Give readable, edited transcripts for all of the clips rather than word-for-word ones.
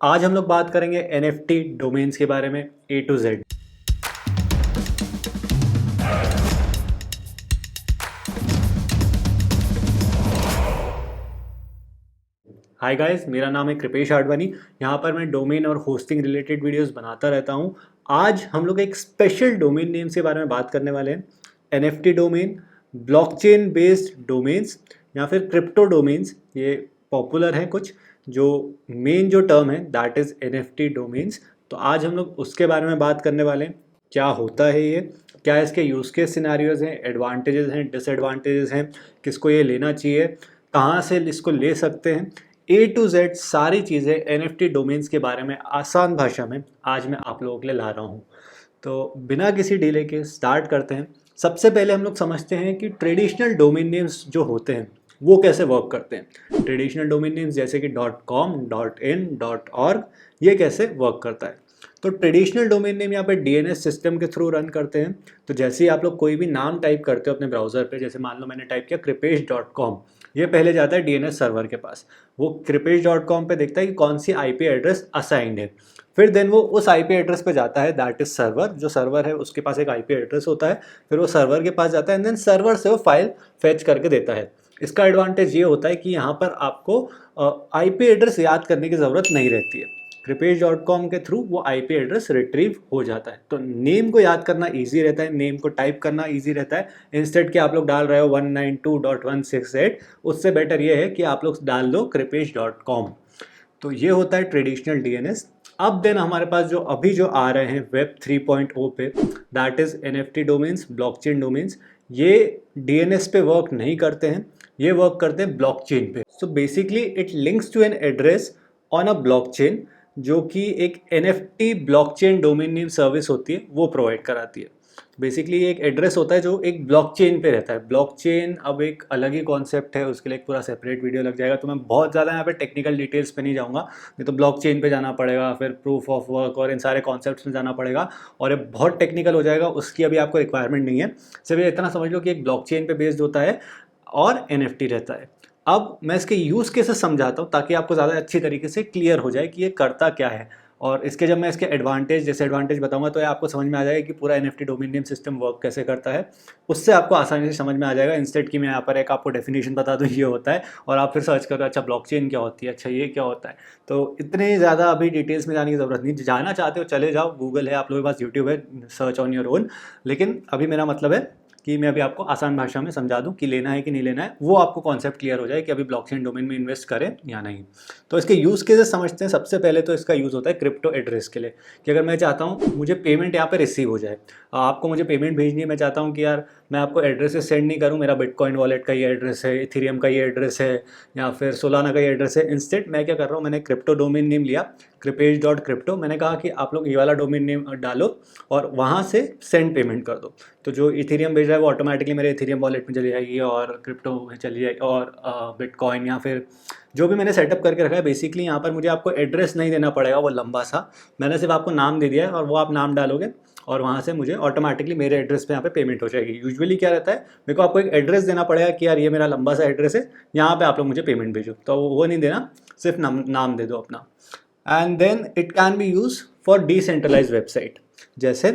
आज हम लोग बात करेंगे NFT डोमेन्स के बारे में A to Z। Hi guys, मेरा नाम है कृपेश आडवाणी। यहाँ पर मैं डोमेन और होस्टिंग रिलेटेड वीडियोस बनाता रहता हूँ। आज हम लोग एक स्पेशल डोमेन नेम्स के बारे में बात करने वाले हैं। NFT domain, blockchain based domains या फिर क्रिप्टो डोमेन्स, ये पॉपुलर हैं कुछ। जो मेन जो टर्म है दैट इज़ NFT डोमेन्स। तो आज हम लोग उसके बारे में बात करने वाले हैं। क्या होता है ये, क्या इसके यूज़ केस सिनेरियोज हैं, एडवांटेजेस हैं, डिसएडवांटेजेस हैं, किसको ये लेना चाहिए, कहाँ से इसको ले सकते हैं। A to Z सारी चीज़ें NFT डोमेन्स के बारे में आसान भाषा में आज मैं आप लोगों के लिए ला रहा हूँ। तो बिना किसी डिले के स्टार्ट करते हैं। सबसे पहले हम लोग समझते हैं कि ट्रेडिशनल डोमेन नेम्स जो होते हैं वो कैसे वर्क करते हैं। ट्रेडिशनल डोमेन नेम्स जैसे कि .com, .in, .org, ये कैसे वर्क करता है। तो ट्रेडिशनल डोमेन नेम यहाँ पे DNS सिस्टम के थ्रू रन करते हैं। तो जैसे ही आप लोग कोई भी नाम टाइप करते हो अपने ब्राउज़र पे, जैसे मान लो मैंने टाइप किया kripesh.com, ये पहले जाता है DNS सर्वर के पास। वो kripesh.com पे देखता है कि कौन सी IP एड्रेस असाइंड है। फिर देन वो उस IP एड्रेस पे जाता है, दैट इज सर्वर। जो सर्वर है उसके पास एक IP एड्रेस होता है, फिर वो सर्वर के पास जाता है एंड देन सर्वर से वो फाइल फेच करके देता है। इसका एडवांटेज ये होता है कि यहाँ पर आपको IP एड्रेस याद करने की ज़रूरत नहीं रहती है। kripesh.com के थ्रू वो IP एड्रेस रिट्रीव हो जाता है। तो नेम को याद करना इजी रहता है, नेम को टाइप करना इजी रहता है। इंस्टेड कि आप लोग डाल रहे हो 192.168, उससे बेटर ये है कि आप लोग डाल दो kripesh.com। तो ये होता है ट्रेडिशनल DNS। अब देन हमारे पास जो अभी जो आ रहे हैं वेब 3.0 पे, that is NFT domains, blockchain domains. ये DNS पे वर्क नहीं करते हैं, ये वर्क करते हैं ब्लॉकचेन पे। So basically it links to an address on a blockchain, जो कि एक NFT blockchain domain name service होती है, वो प्रोवाइड कराती है। बेसिकली एक एड्रेस होता है जो एक ब्लॉकचेन पे रहता है। ब्लॉकचेन अब एक अलग ही कॉन्सेप्ट है, उसके लिए एक पूरा सेपरेट वीडियो लग जाएगा, तो मैं बहुत ज़्यादा यहाँ पे टेक्निकल डिटेल्स पे नहीं जाऊँगा। नहीं तो ब्लॉकचेन पे जाना पड़ेगा, फिर प्रूफ ऑफ वर्क और इन सारे कॉन्सेप्ट्स में जाना पड़ेगा, और ये बहुत टेक्निकल हो जाएगा। उसकी अभी आपको रिक्वायरमेंट नहीं है। सिर्फ ये इतना समझ लो कि एक ब्लॉकचेन पे बेस्ड होता है और NFT रहता है। अब मैं इसके यूज़ केसेस समझाता हूँ ताकि आपको ज़्यादा अच्छी तरीके से क्लियर हो जाए कि ये करता क्या है। और इसके जब मैं इसके एडवांटेज डिसएडवांटेज बताऊंगा तो ये आपको समझ में आ जाएगा कि पूरा NFT domain name system work कैसे करता है। उससे आपको आसानी से समझ में आ जाएगा, इंस्टेड कि मैं यहाँ पर एक आपको डेफिनेशन बता दूँ ये होता है और आप फिर सर्च करो अच्छा ब्लॉकचेन क्या होती है, अच्छा ये क्या होता है। तो इतने ज़्यादा अभी डिटेल्स में जाने की ज़रूरत नहीं। जाना चाहते हो चले जाओ, गूगल है, आप लोगों के पास यूट्यूब है, सर्च ऑन योर ओन। लेकिन अभी मेरा मतलब है कि मैं अभी आपको आसान भाषा में समझा दूं कि लेना है कि नहीं लेना है, वो आपको कॉन्सेप्ट क्लियर हो जाए कि अभी ब्लॉकचेन डोमेन में इन्वेस्ट करें या नहीं। तो इसके यूज़ केसेस समझते हैं। सबसे पहले तो इसका यूज़ होता है क्रिप्टो एड्रेस के लिए, कि अगर मैं चाहता हूँ मुझे पेमेंट यहाँ पे रिसीव हो जाए, आपको मुझे पेमेंट भेजनी है, मैं चाहता हूँ कि यार मैं आपको एड्रेसेस सेंड नहीं करूँ, मेरा बिटकॉइन वॉलेट का ये एड्रेस है, इथेरियम का ये एड्रेस है, या फिर सोलाना का ये एड्रेस है। इंस्टेड मैं क्या कर रहा हूँ, मैंने क्रिप्टो डोमेन नेम लिया kripesh.crypto। मैंने कहा कि आप लोग ये वाला डोमेन नेम डालो और वहाँ से सेंड पेमेंट कर दो। तो जो इथेरियम भेज रहा है वो ऑटोमेटिकली मेरे इथेरियम वॉलेट में चली जाएगी और क्रिप्टो में चली जाएगी, और बिटकॉइन या फिर जो भी मैंने सेटअप करके रखा है। बेसिकली यहाँ पर मुझे आपको एड्रेस नहीं देना पड़ेगा वो लंबा सा, मैंने सिर्फ आपको नाम दे दिया है और वो आप नाम डालोगे और वहाँ से मुझे ऑटोमेटिकली मेरे एड्रेस पे यहाँ पे पेमेंट हो जाएगी। यूजुअली क्या रहता है, मेरे को आपको एक एड्रेस देना पड़ेगा कि यार ये मेरा लंबा सा एड्रेस है, यहाँ पे आप लोग मुझे पेमेंट भेजो। तो वो नहीं देना, सिर्फ नाम दे दो अपना। And then it can be use for decentralize website, जैसे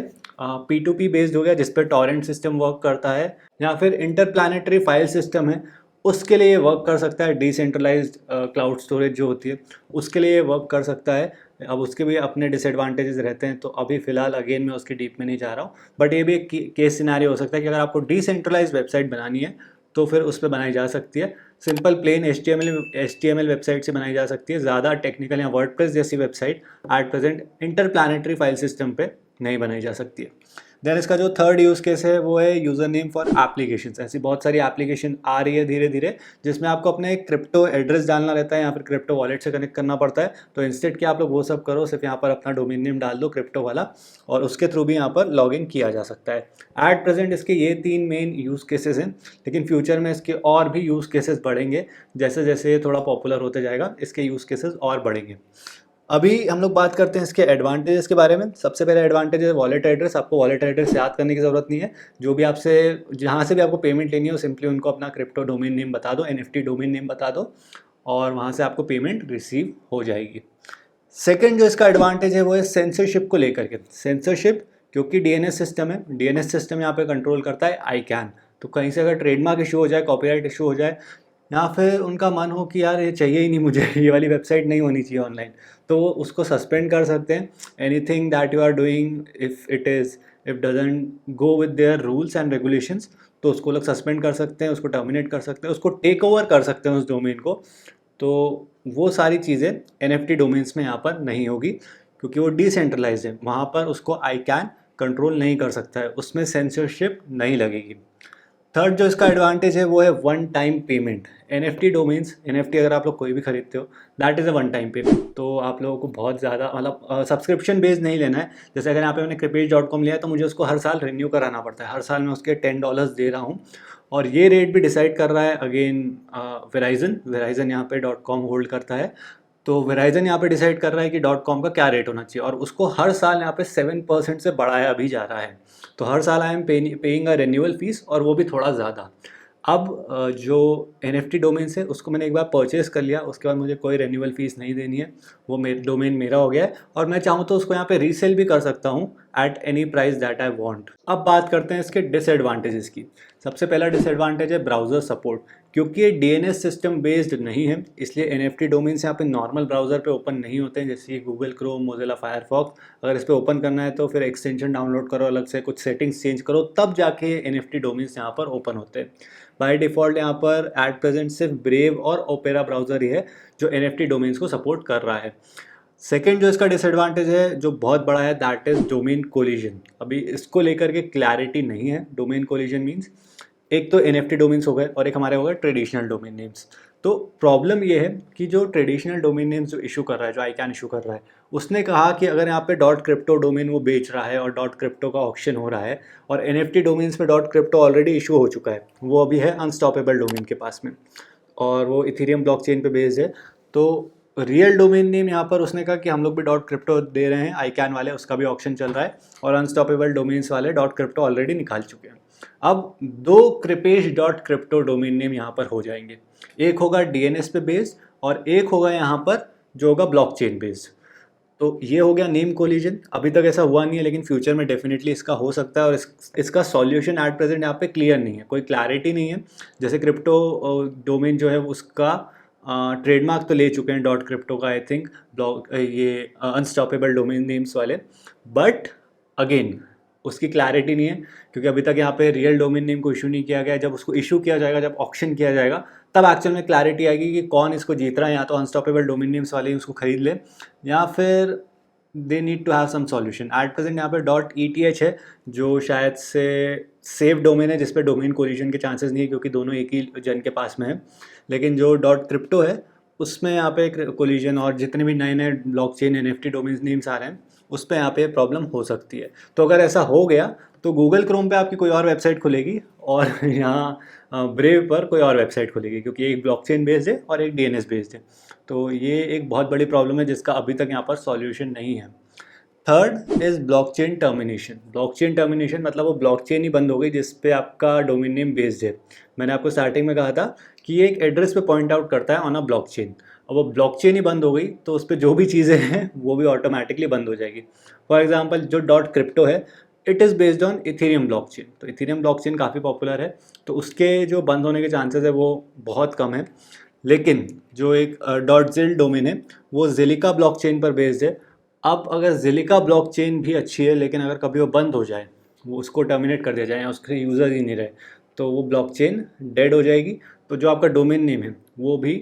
P2P बेस्ड हो गया जिस पर टॉरेंट सिस्टम वर्क करता है, या फिर इंटरप्लानेटरी फाइल सिस्टम है, उसके लिए वर्क कर सकता है। डिसेंट्रलाइज्ड क्लाउड स्टोरेज जो होती है उसके लिए वर्क कर सकता है। अब उसके भी अपने डिसएडवांटेजेस रहते हैं, तो अभी फिलहाल अगेन मैं उसके डीप में नहीं जा रहा हूँ। बट ये भी एक केस सिनेरियो हो सकता है कि अगर आपको डिसेंट्रलाइज वेबसाइट बनानी है तो फिर उस पर बनाई जा सकती है। सिंपल प्लेन HTML वेबसाइट से बनाई जा सकती है। ज़्यादा टेक्निकल या वर्डप्रेस जैसी website at present interplanetary file system पे नहीं बनाई जा सकती है। देन इसका जो थर्ड यूज़ केस है वो है यूज़र नेम फॉर एप्लीकेशंस। ऐसी बहुत सारी एप्लीकेशन आ रही है धीरे धीरे जिसमें आपको अपने क्रिप्टो एड्रेस डालना रहता है या फिर क्रिप्टो वॉलेट से कनेक्ट करना पड़ता है। तो इंस्टेड कि आप लोग वो सब करो, सिर्फ यहाँ पर अपना डोमेन नेम डाल दो क्रिप्टो वाला, और उसके थ्रू भी यहाँ पर लॉग इन किया जा सकता है। एट प्रेजेंट इसके ये 3 मेन यूज़ केसेस हैं, लेकिन फ्यूचर में इसके और भी यूज़ केसेस बढ़ेंगे। जैसे जैसे ये थोड़ा पॉपुलर होते जाएगा इसके यूज़ केसेस और बढ़ेंगे। अभी हम लोग बात करते हैं इसके एडवांटेजेस के बारे में। सबसे पहला एडवांटेज है वॉलेट एड्रेस। आपको वॉलेट एड्रेस याद करने की ज़रूरत नहीं है। जो भी आपसे जहाँ से भी आपको पेमेंट लेनी हो, सिंपली उनको अपना क्रिप्टो डोमेन नेम बता दो, NFT डोमेन नेम बता दो, और वहाँ से आपको पेमेंट रिसीव हो जाएगी। सेकंड जो इसका एडवांटेज है वो है सेंसरशिप को लेकर के। सेंसरशिप, क्योंकि डीएनएस सिस्टम है, डीएनएस सिस्टम यहाँ पे कंट्रोल करता है ICANN। तो कहीं से अगर ट्रेडमार्क इशू हो जाए, कॉपीराइट इशू हो जाए, या फिर उनका मन हो कि यार ये चाहिए ही नहीं मुझे, ये वाली वेबसाइट नहीं होनी चाहिए ऑनलाइन, तो वो उसको सस्पेंड कर सकते हैं। Anything that you are doing if doesn't go with their rules and regulations, तो उसको लोग सस्पेंड कर सकते हैं, उसको टर्मिनेट कर सकते हैं, उसको टेक ओवर कर सकते हैं उस डोमेन को। तो वो सारी चीज़ें NFT डोमेन्स में यहाँ पर नहीं होगी, क्योंकि वो डिसेंट्रलाइज है, वहाँ पर उसको ICANN कंट्रोल नहीं कर सकता है, उसमें सेंसरशिप नहीं लगेगी। थर्ड जो इसका एडवांटेज है वो है one time payment. NFT domains, NFT अगर आप लोग कोई भी खरीदते हो, that is a one time payment. तो आप लोगों को बहुत ज़्यादा मतलब सब्सक्रिप्शन बेस्ड नहीं लेना है। जैसे अगर यहाँ पे मैंने kripesh.com लिया है तो मुझे उसको हर साल रिन्यू कराना पड़ता है, हर साल मैं उसके $10 दे रहा हूँ। और ये रेट भी डिसाइड कर रहा है अगेन वेराइजन यहाँ पे .com होल्ड करता है। तो वेराइजन यहाँ पे डिसाइड कर रहा है कि .com का क्या रेट होना चाहिए, और उसको हर साल यहाँ पे 7% से बढ़ाया भी जा रहा है। तो हर साल I am paying a renewal fees, और वो भी थोड़ा ज़्यादा। अब जो NFT डोमेन्स है उसको मैंने एक बार परचेज़ कर लिया, उसके बाद मुझे कोई रेन्यूअल फ़ीस नहीं देनी है, वो डोमेन मेरा हो गया है, और मैं चाहूँ तो उसको यहाँ पे रीसेल भी कर सकता हूँ at any price that I want. अब बात करते हैं इसके डिसएडवांटेजेस की। सबसे पहला डिसएडवांटेज है ब्राउज़र सपोर्ट। क्योंकि ये DNS सिस्टम बेस्ड नहीं है, इसलिए NFT डोमेन्स यहाँ पे नॉर्मल ब्राउज़र पे ओपन नहीं होते हैं, जैसे गूगल क्रोम, मोजिला फायरफॉक्स। अगर इस पर ओपन करना है तो फिर एक्सटेंशन डाउनलोड करो, अलग से कुछ सेटिंग्स चेंज करो, तब जाके NFT डोमेन्स यहाँ पर ओपन होते हैं। बाय डिफ़ॉल्ट यहाँ पर एट प्रेजेंट सिर्फ ब्रेव और ओपेरा ब्राउज़र ही है जो NFT डोमेन्स को सपोर्ट कर रहा है। सेकेंड जो इसका डिसएडवांटेज है जो बहुत बड़ा है, दैट इज़ डोमेन कोलिजन। अभी इसको लेकर के क्लैरिटी नहीं है। डोमेन कोलिजन मीन्स एक तो NFT डोमेन्स हो गए और एक हमारे हो गए ट्रेडिशनल डोमेन नेम्स। तो प्रॉब्लम ये है कि जो ट्रेडिशनल डोमेन नेम्स जो इशू कर रहा है, जो ICANN इशू कर रहा है, उसने कहा कि अगर यहाँ पे .crypto डोमेन वो बेच रहा है और .crypto का ऑक्शन हो रहा है, और NFT डोमेन्स पे .crypto ऑलरेडी इशू हो चुका है, वो अभी है अनस्टॉपेबल डोमेन के पास में, और वो इथेरियम ब्लॉकचेन पे बेस्ड है। तो रियल डोमेन नेम यहाँ पर उसने कहा कि हम लोग भी .crypto दे रहे हैं, ICANN वाले, उसका भी ऑक्शन चल रहा है, और अनस्टॉपेबल डोमेन्स वाले .crypto ऑलरेडी निकाल चुके हैं। अब दो kripesh.crypto डोमेन नेम यहाँ पर हो जाएंगे, एक होगा DNS पे बेस्ड और एक होगा यहाँ पर जो होगा ब्लॉकचेन बेस्ड। तो ये हो गया नेम कोलिजन। अभी तक ऐसा हुआ नहीं है, लेकिन फ्यूचर में डेफिनेटली इसका हो सकता है, और इसका सॉल्यूशन एट प्रेजेंट यहाँ पे क्लियर नहीं है, कोई क्लैरिटी नहीं है। जैसे क्रिप्टो डोमेन जो है उसका ट्रेडमार्क तो ले चुके हैं .crypto का, आई थिंक, ब्लॉक ये अनस्टॉपेबल डोमेन नेम्स वाले, बट अगेन उसकी क्लैरिटी नहीं है, क्योंकि अभी तक यहाँ पे रियल डोमेन नेम को इशू नहीं किया गया। जब उसको इशू किया जाएगा, जब ऑक्शन किया जाएगा, तब एक्चुअल में क्लैरिटी आएगी कि कौन इसको जीत रहा है। या तो अनस्टॉपेबल डोमेन नेम्स वाले ही उसको खरीद ले, या फिर they need to have some solution. At present यहाँ पे .eth है जो शायद से सेफ डोमेन है, जिसपे डोमेन कोलिजन के चांसेस नहीं है, क्योंकि दोनों एक ही जन के पास में है। लेकिन जो .crypto है उसमें यहाँ पे कोलिजन, और जितने भी नए नए ब्लॉकचेन NFT डोमेन नेम्स आ रहे हैं उस पर यहाँ पे प्रॉब्लम हो सकती है। तो अगर ऐसा हो गया तो गूगल क्रोम पे आपकी कोई और वेबसाइट खुलेगी, और यहाँ ब्रेव पर कोई और वेबसाइट खुलेगी, क्योंकि एक ब्लॉकचेन बेस्ड है और एक DNS बेस्ड है। तो ये एक बहुत बड़ी प्रॉब्लम है जिसका अभी तक यहाँ पर सॉल्यूशन नहीं है। Third is blockchain termination. Blockchain termination मतलब वो ब्लॉकचेन ही बंद हो गई जिस पे आपका डोमेन नेम बेस्ड है। मैंने आपको स्टार्टिंग में कहा था कि ये एक एड्रेस पे पॉइंट आउट करता है ऑन अ ब्लॉकचेन। अब वो ब्लॉकचेन ही बंद हो गई तो उस पर जो भी चीज़ें हैं वो भी ऑटोमेटिकली बंद हो जाएगी। फॉर एग्जांपल जो .crypto है, it is based on Ethereum blockchain. तो इथेरियम ब्लॉकचेन काफ़ी पॉपुलर है, तो उसके जो बंद होने के चांसेस है वो बहुत कम है। लेकिन जो एक .zil डोमेन है वो ज़िलिका ब्लॉकचेन पर बेस्ड है। अब अगर ज़िलिका ब्लॉकचेन भी अच्छी है, लेकिन अगर कभी वो बंद हो जाए, वो उसको टर्मिनेट कर दिया जाए या उसके यूज़र ही नहीं रहे, तो वो ब्लॉकचेन डेड हो जाएगी। तो जो आपका डोमेन नेम है वो भी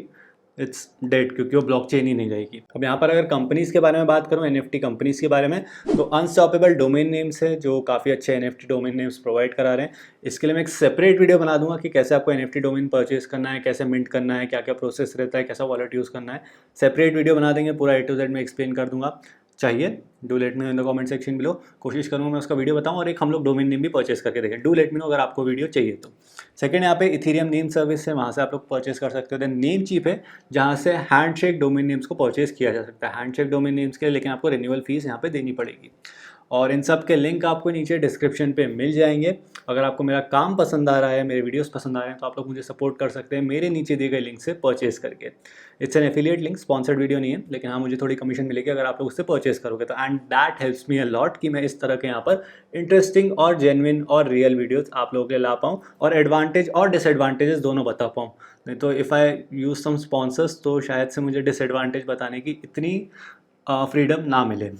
इट्स डेड, क्योंकि वो ब्लॉकचेन ही नहीं रहेगी। अब यहाँ पर अगर कंपनीज़ के बारे में बात करूँ, NFT कंपनीज़ के बारे में, तो अनस्टॉपेबल डोमेन नेम्स है जो काफ़ी अच्छे NFT डोमेन नेम्स प्रोवाइड करा रहे हैं। इसके लिए मैं एक सेपरेट वीडियो बना दूंगा कि कैसे आपको NFT डोमेन परचेज करना है, कैसे मिंट करना है, क्या क्या प्रोसेस रहता है, कैसा वॉलेट यूज़ करना है। सेपरेट वीडियो बना देंगे, पूरा A to Z में एक्सप्लेन कर दूंगा। चाहिए do let me know in the comment section below. कोशिश करूँगा मैं उसका वीडियो बताऊँ, और एक हम लोग डोमेन नेम भी परचेस करके देखें। डू लेट मी नो अगर आपको वीडियो चाहिए तो। सेकंड यहाँ पे इथेरियम नेम सर्विस है, वहाँ से आप लोग परचेस कर सकते हो। देन नेम चीप है जहाँ से हैंडशेक डोमेन नेम्स को परचेस किया जा सकता है। हैंडशेक डोमेन नेम्स के लिए लेकिन आपको रिन्यूअल फीस यहाँ पे देनी पड़ेगी। और इन सब के लिंक आपको नीचे डिस्क्रिप्शन पे मिल जाएंगे। अगर आपको मेरा काम पसंद आ रहा है, मेरे वीडियोस पसंद आ रहे हैं, तो आप लोग मुझे सपोर्ट कर सकते हैं मेरे नीचे दिए गए लिंक से परचेस करके। It's an affiliate link, sponsored video नहीं है, लेकिन हाँ मुझे थोड़ी कमीशन मिलेगी अगर आप लोग उससे परचेस करोगे तो। And that helps me a lot कि मैं इस तरह के यहाँ पर इंटरेस्टिंग और जेन्युइन और रियल वीडियोस आप लोगों के लिए ला पाऊँ और एडवांटेज और डिसएडवांटेजेस दोनों बता पाऊँ। नहीं तो if I use some sponsors तो शायद से मुझे डिसएडवांटेज बताने की इतनी फ्रीडम ना मिले।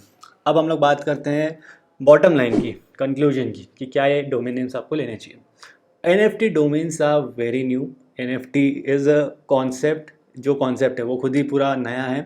अब हम लोग बात करते हैं बॉटम लाइन की, कंक्लूजन की, कि क्या ये डोमेन नेम्स आपको लेने चाहिए। NFT domains are very new. NFT is a concept, जो कॉन्सेप्ट है वो खुद ही पूरा नया है।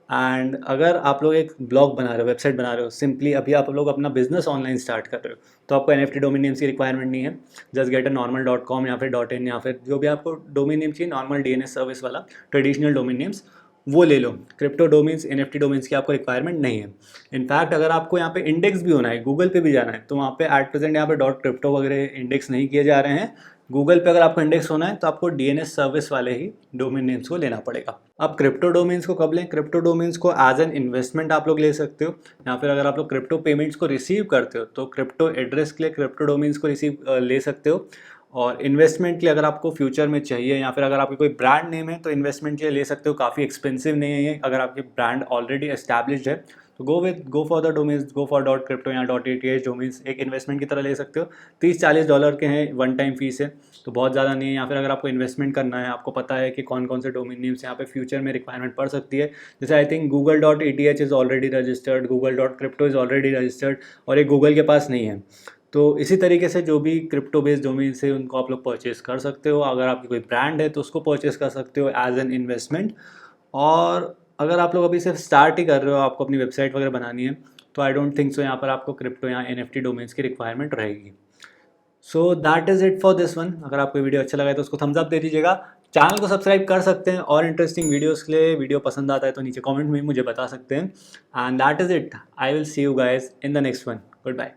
एंड अगर आप लोग एक ब्लॉग बना रहे हो, वेबसाइट बना रहे हो, सिंपली अभी आप लोग अपना बिजनेस ऑनलाइन स्टार्ट कर रहे हो, तो आपको NFT डोमेन नेम्स की रिक्वायरमेंट नहीं है। Just get a normal .com या फिर .in या फिर जो भी आपको डोमेन नेम चाहिए, नॉर्मल DNS सर्विस वाला ट्रेडिशनल डोमेन नेम्स वो ले लो। क्रिप्टो डोमेन्स, NFT डोमेन्स की आपको रिक्वायरमेंट नहीं है। इनफैक्ट अगर आपको यहाँ पे इंडेक्स भी होना है, गूगल पे भी जाना है, तो वहाँ पे एट प्रेजेंट यहाँ पे .crypto वगैरह इंडेक्स नहीं किए जा रहे हैं। गूगल पे अगर आपको इंडेक्स होना है तो आपको DNS सर्विस वाले ही डोमेन नेम्स को लेना पड़ेगा। अब क्रिप्टो डोमेन्स को कब लें? क्रिप्टो डोमेन्स को एज एन इन्वेस्टमेंट आप लोग ले सकते हो, या फिर अगर आप लोग क्रिप्टो पेमेंट्स को रिसीव करते हो तो क्रिप्टो एड्रेस के लिए क्रिप्टो डोमेन्स को रिसीव ले सकते हो। और इन्वेस्टमेंट के लिए अगर आपको फ्यूचर में चाहिए, या फिर अगर आपकी कोई ब्रांड नेम है तो इन्वेस्टमेंट के लिए ले सकते हो। काफ़ी एक्सपेंसिव नहीं है ये, अगर आपकी ब्रांड ऑलरेडी एस्टैब्लिश्ड है तो go for the domains, go for .crypto या .eth डोमेन्स एक इन्वेस्टमेंट की तरह ले सकते हो। $30-40 के हैं, वन टाइम फीस है, तो बहुत ज़्यादा नहीं है। या फिर अगर आपको इन्वेस्टमेंट करना है, आपको पता है कि कौन कौन से डोमेन नेम्स यहाँ पे फ्यूचर में रिक्वायरमेंट पड़ सकती है, जैसे I think google.eth is already registered, google.crypto is already registered, और एक गूगल के पास नहीं है। तो इसी तरीके से जो भी क्रिप्टो बेस्ड डोमेन से उनको आप लोग परचेस कर सकते हो। अगर आपकी कोई ब्रांड है तो उसको परचेस कर सकते हो एज एन इन्वेस्टमेंट। और अगर आप लोग अभी सिर्फ स्टार्ट ही कर रहे हो, आपको अपनी वेबसाइट वगैरह बनानी है, तो आई डोंट थिंक सो यहाँ पर आपको क्रिप्टो या NFT डोमेन्स की रिक्वायरमेंट रहेगी। So that is it for this one. अगर आपको वीडियो अच्छा लगा है तो उसको थम्स अप दे दीजिएगा। चैनल को सब्सक्राइब कर सकते हैं और इंटरेस्टिंग वीडियोस के लिए। वीडियो पसंद आता है तो नीचे कमेंट में मुझे बता सकते हैं। And that is it. I will see you guys in the next one. Good bye.